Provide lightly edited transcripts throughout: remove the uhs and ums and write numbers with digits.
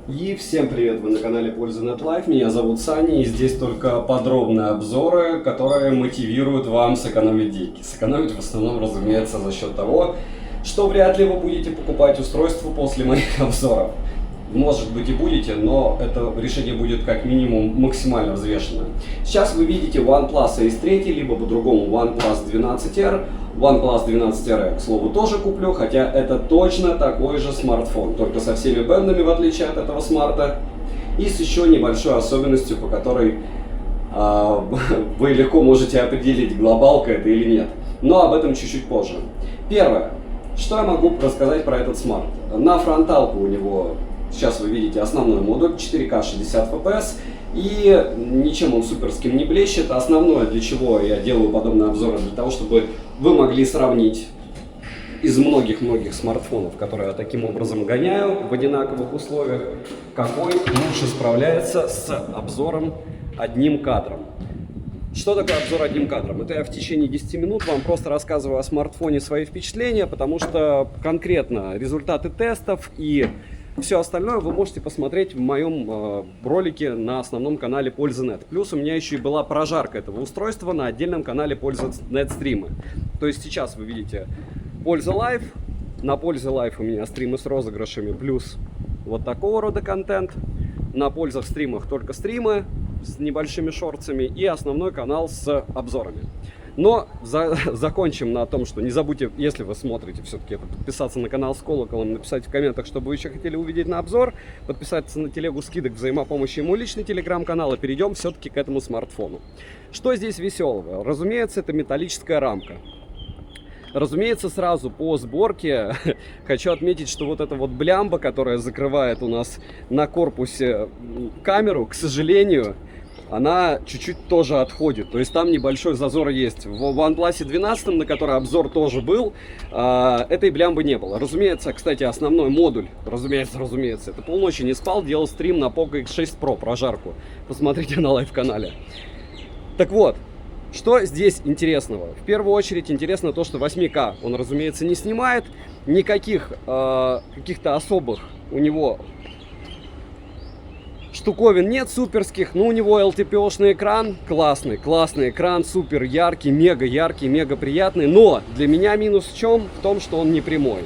И всем привет, вы на канале Польза.нет Live, меня зовут Саня, и здесь только подробные обзоры, которые мотивируют вам сэкономить деньги. Сэкономить в основном, разумеется, за счет того, что вряд ли вы будете покупать устройство после моих обзоров. Может быть и будете, но это решение будет как минимум максимально взвешенное. Сейчас вы видите OnePlus Ace 3, либо по-другому OnePlus 12R. OnePlus 12R, к слову, тоже куплю, хотя это точно такой же смартфон, только со всеми бендами, в отличие от этого смарта, и с еще небольшой особенностью, по которой вы легко можете определить, глобалка это или нет. Но об этом чуть-чуть позже. Первое, что я могу рассказать про этот смарт. На фронталку у него, сейчас вы видите, основной модуль 4К 60 FPS, и ничем он суперским не блещет. Основное, для чего я делаю подобные обзоры, для того, чтобы вы могли сравнить из многих-многих смартфонов, которые я таким образом гоняю в одинаковых условиях, какой лучше справляется с обзором одним кадром. Что такое обзор одним кадром? Это я в течение 10 минут вам просто рассказываю о смартфоне свои впечатления, потому что конкретно результаты тестов и все остальное вы можете посмотреть в моем ролике на основном канале Польза.нет. Плюс у меня еще и была прожарка этого устройства на отдельном канале Польза.нет стримы. То есть сейчас вы видите Польза Лайв. На Польза Лайв у меня стримы с розыгрышами, плюс вот такого рода контент. На Пользах стримах только стримы с небольшими шортсами и основной канал с обзорами. Но закончим на том, что не забудьте, если вы смотрите, все-таки подписаться на канал с колоколом, написать в комментах, что вы еще хотели увидеть на обзор, подписаться на телегу скидок взаимопомощи, мой личный телеграм-канал, и перейдем все-таки к этому смартфону. Что здесь веселого? Разумеется, это металлическая рамка. Разумеется, сразу по сборке хочу отметить, что вот эта вот блямба, которая закрывает у нас на корпусе камеру, к сожалению, она чуть-чуть тоже отходит. То есть там небольшой зазор есть. В OnePlus 12, на который обзор тоже был, этой блямбы не было. Разумеется, кстати, основной модуль, разумеется, это полночи не спал, делал стрим на Poco X6 Pro, прожарку. Посмотрите на лайв-канале. Так вот, что здесь интересного? В первую очередь интересно то, что 8К он, разумеется, не снимает. Никаких каких-то особых у него штуковин нет суперских, но у него LTPO-шный экран, классный экран, супер яркий, мега приятный, но для меня минус в чем? В том, что он не прямой.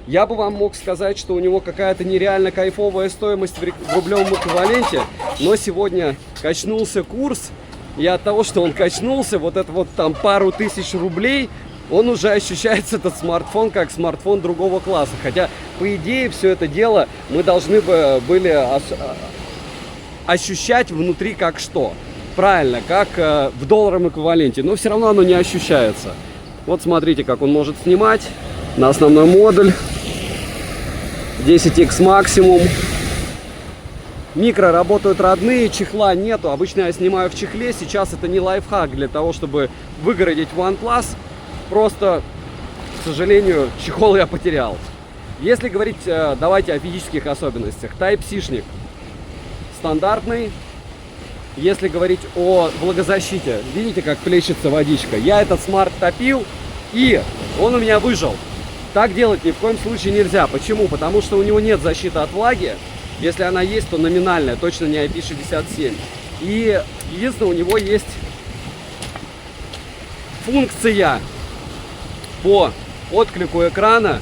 Я бы вам мог сказать, что у него какая-то нереально кайфовая стоимость в рублевом эквиваленте, но сегодня качнулся курс, и от того, что он качнулся, вот это вот там пару тысяч рублей, он уже ощущается, этот смартфон, как смартфон другого класса. Хотя, по идее, все это дело мы должны были ощущать внутри как что? Правильно, как в долларовом эквиваленте, но все равно оно не ощущается. Вот смотрите, как он может снимать на основной модуль. 10X максимум. Микро работают родные, чехла нету. Обычно я снимаю в чехле. Сейчас это не лайфхак для того, чтобы выгородить OnePlus. Просто, к сожалению, чехол я потерял. Если говорить, давайте о физических особенностях. Type-C-шник стандартный. Если говорить о влагозащите, видите, как плещется водичка. Я этот смарт топил, и он у меня выжил. Так делать ни в коем случае нельзя. Почему? Потому что у него нет защиты от влаги. Если она есть, то номинальная, точно не IP67. И единственное, у него есть функция по отклику экрана,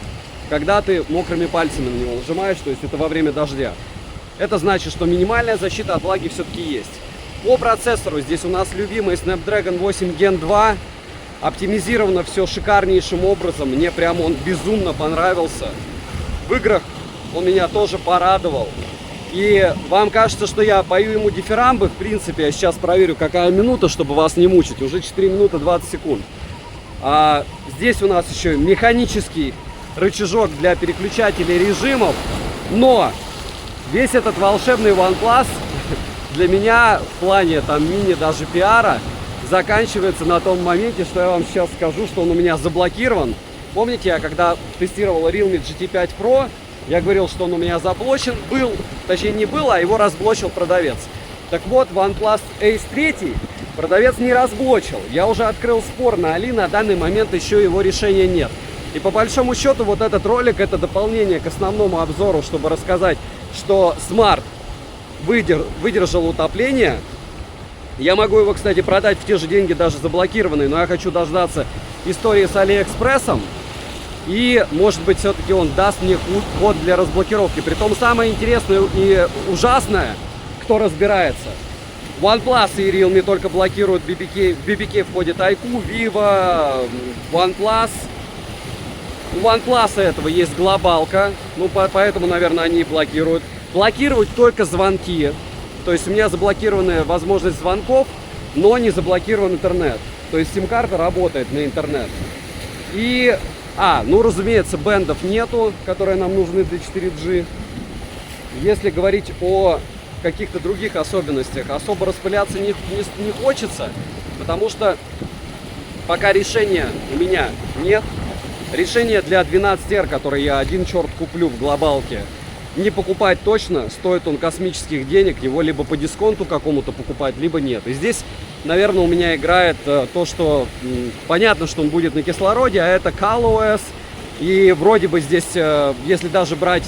когда ты мокрыми пальцами на него нажимаешь, то есть это во время дождя. Это значит, что минимальная защита от влаги все-таки есть. По процессору здесь у нас любимый Snapdragon 8 Gen 2. Оптимизировано все шикарнейшим образом. Мне прямо он безумно понравился. В играх он меня тоже порадовал. И вам кажется, что я пою ему дифирамбы. В принципе, я сейчас проверю, какая минута, чтобы вас не мучить. Уже 4 минуты 20 секунд. А здесь у нас еще механический рычажок для переключателей режимов. Но весь этот волшебный OnePlus для меня в плане там мини даже пиара заканчивается на том моменте, что я вам сейчас скажу, что он у меня заблокирован. Помните, я когда тестировал Realme GT5 Pro, я говорил, что он у меня заблочен был, точнее не был, а его разблочил продавец. Так вот, OnePlus Ace 3 продавец не разблочил. Я уже открыл спор на Али, на данный момент еще его решения нет. И по большому счету вот этот ролик — это дополнение к основному обзору, чтобы рассказать, что Smart выдержал утопление. Я могу его, кстати, продать в те же деньги, даже заблокированный, но я хочу дождаться истории с Алиэкспрессом. И, может быть, все-таки он даст мне код для разблокировки. Притом самое интересное и ужасное, кто разбирается. OnePlus и Realme только блокируют BBK. В BBK входит iQOO, Vivo, OnePlus. У OnePlus этого есть глобалка, ну поэтому, наверное, они и блокируют. Блокируют только звонки. То есть у меня заблокирована возможность звонков, но не заблокирован интернет. То есть сим-карта работает на интернет. И, ну, разумеется, бендов нету, которые нам нужны для 4G. Если говорить о каких-то других особенностях, особо распыляться не хочется, потому что пока решения у меня нет. Решение для 12R, который я один черт куплю в глобалке, не покупать точно, стоит он космических денег, его либо по дисконту какому-то покупать, либо нет. И здесь, наверное, у меня играет то, что понятно, что он будет на кислороде, а это ColorOS. И вроде бы здесь, если даже брать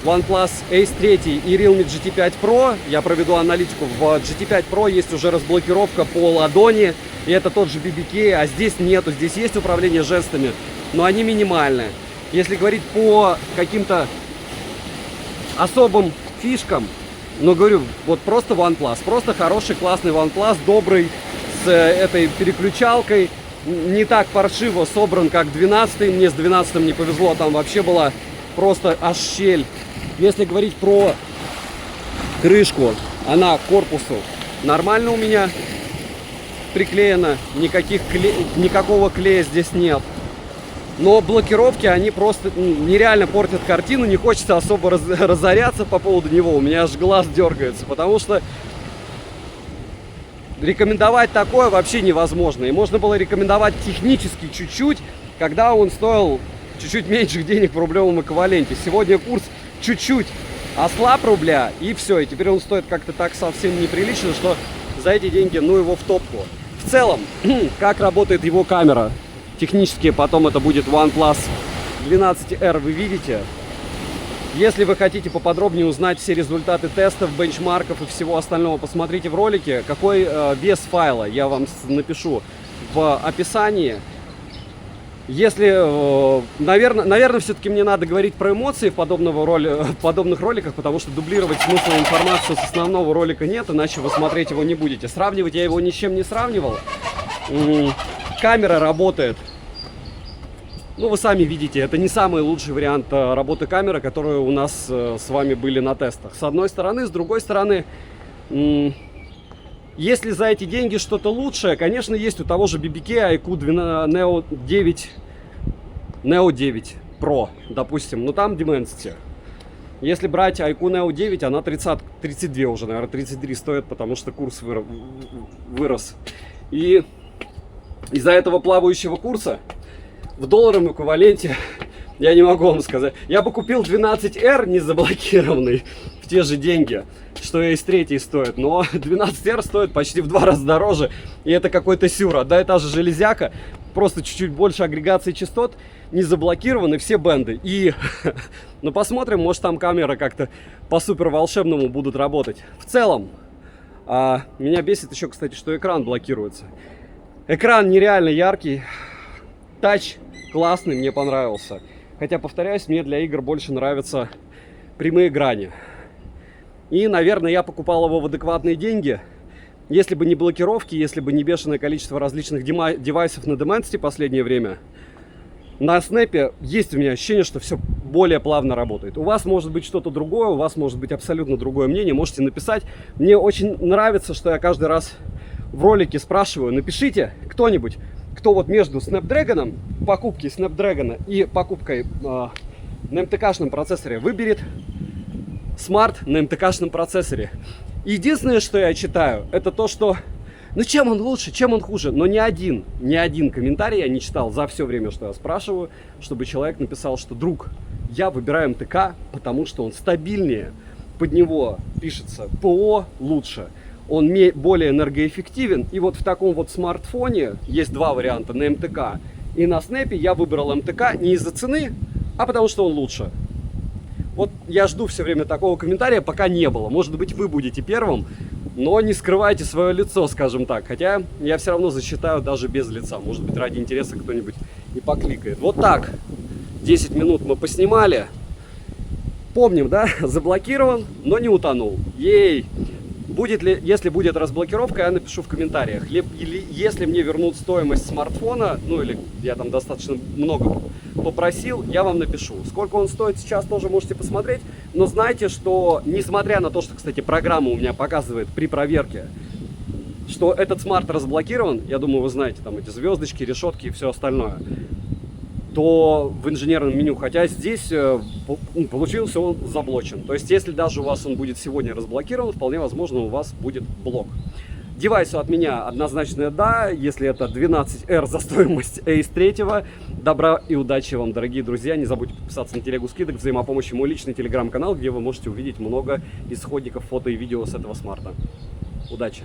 OnePlus Ace 3 и Realme GT5 Pro, я проведу аналитику, в GT5 Pro есть уже разблокировка по ладони, и это тот же BBK, а здесь нету, здесь есть управление жестами, но они минимальные. Если говорить по каким-то особым фишкам, ну, говорю, вот просто OnePlus, просто хороший, классный OnePlus, добрый, с этой переключалкой, не так паршиво собран, как 12-й, мне с 12-м не повезло, там вообще была просто аж щель. Если говорить про крышку, она к корпусу нормально у меня приклеена, никакого клея здесь нет. Но блокировки, они просто нереально портят картину, не хочется особо разоряться по поводу него, у меня аж глаз дергается, потому что рекомендовать такое вообще невозможно. И можно было рекомендовать технически чуть-чуть, когда он стоил чуть-чуть меньше денег в рублевом эквиваленте. Сегодня курс чуть-чуть ослаб рубля, и все, и теперь он стоит как-то так совсем неприлично, что за эти деньги, ну, его в топку. В целом, как работает его камера? Технически потом это будет OnePlus 12R, вы видите. Если вы хотите поподробнее узнать все результаты тестов, бенчмарков и всего остального, посмотрите в ролике. Какой вес файла, я вам напишу в описании. Если, наверное, все-таки мне надо говорить про эмоции в подобных роликах, потому что дублировать смысла информацию с основного ролика нет, иначе вы смотреть его не будете. Сравнивать я его ни с чем не сравнивал. Камера работает. Ну, вы сами видите, это не самый лучший вариант работы камеры, которые у нас с вами были на тестах. С одной стороны, с другой стороны, если за эти деньги что-то лучшее, конечно, есть у того же BBK iQOO Neo 9 Pro, допустим, но там Dimensity. Если брать iQOO Neo 9, она 32 уже, наверное, 33 стоит, потому что курс вырос. И из-за этого плавающего курса в долларовом эквиваленте я не могу вам сказать. Я бы купил 12R не заблокированный в те же деньги, что Ace 3 стоит. Но 12R стоит почти в 2 раза дороже. И это какой-то сюр. Да, та же железяка, просто чуть-чуть больше агрегации частот, не заблокированы все бенды. И, ну, посмотрим, может там камеры как-то по супер волшебному будут работать. В целом, меня бесит еще, кстати, что экран блокируется. Экран нереально яркий. Тач классный, мне понравился. Хотя, повторяюсь, мне для игр больше нравятся прямые грани. И, наверное, я покупал его в адекватные деньги. Если бы не блокировки, если бы не бешеное количество различных девайсов на Dimensity в последнее время, на Снэпе есть у меня ощущение, что все более плавно работает. У вас может быть что-то другое, у вас может быть абсолютно другое мнение. Можете написать. Мне очень нравится, что я каждый раз в ролике спрашиваю, напишите кто-нибудь, кто вот между Snapdragon, покупкой Snapdragon и покупкой на МТК-шном процессоре выберет Smart на МТК-шном процессоре. Единственное, что я читаю, это то, что ну чем он лучше, чем он хуже. Но ни один комментарий я не читал за все время, что я спрашиваю, чтобы человек написал, что друг, я выбираю МТК, потому что он стабильнее, под него пишется ПО лучше. Он более энергоэффективен. И вот в таком вот смартфоне есть два варианта на МТК. И на снэпе я выбрал МТК не из-за цены, а потому что он лучше. Вот я жду все время такого комментария, пока не было. Может быть, вы будете первым, но не скрывайте свое лицо, скажем так. Хотя я все равно засчитаю даже без лица. Может быть, ради интереса кто-нибудь и покликает. Вот так. 10 минут мы поснимали. Помним, да? Заблокирован, но не утонул. Ей! Будет ли, если будет разблокировка, я напишу в комментариях. Или если мне вернут стоимость смартфона, ну или я там достаточно много попросил, я вам напишу. Сколько он стоит сейчас, тоже можете посмотреть. Но знайте, что несмотря на то, что, кстати, программа у меня показывает при проверке, что этот смарт разблокирован, я думаю, вы знаете, там эти звездочки, решетки и все остальное, то в инженерном меню, хотя здесь получился он заблочен. То есть, если даже у вас он будет сегодня разблокирован, вполне возможно, у вас будет блок. Девайсу от меня однозначное да, если это 12R за стоимость Ace 3. Добра и удачи вам, дорогие друзья. Не забудьте подписаться на телегу скидок, взаимопомощи, мой личный телеграм-канал, где вы можете увидеть много исходников фото и видео с этого смарта. Удачи!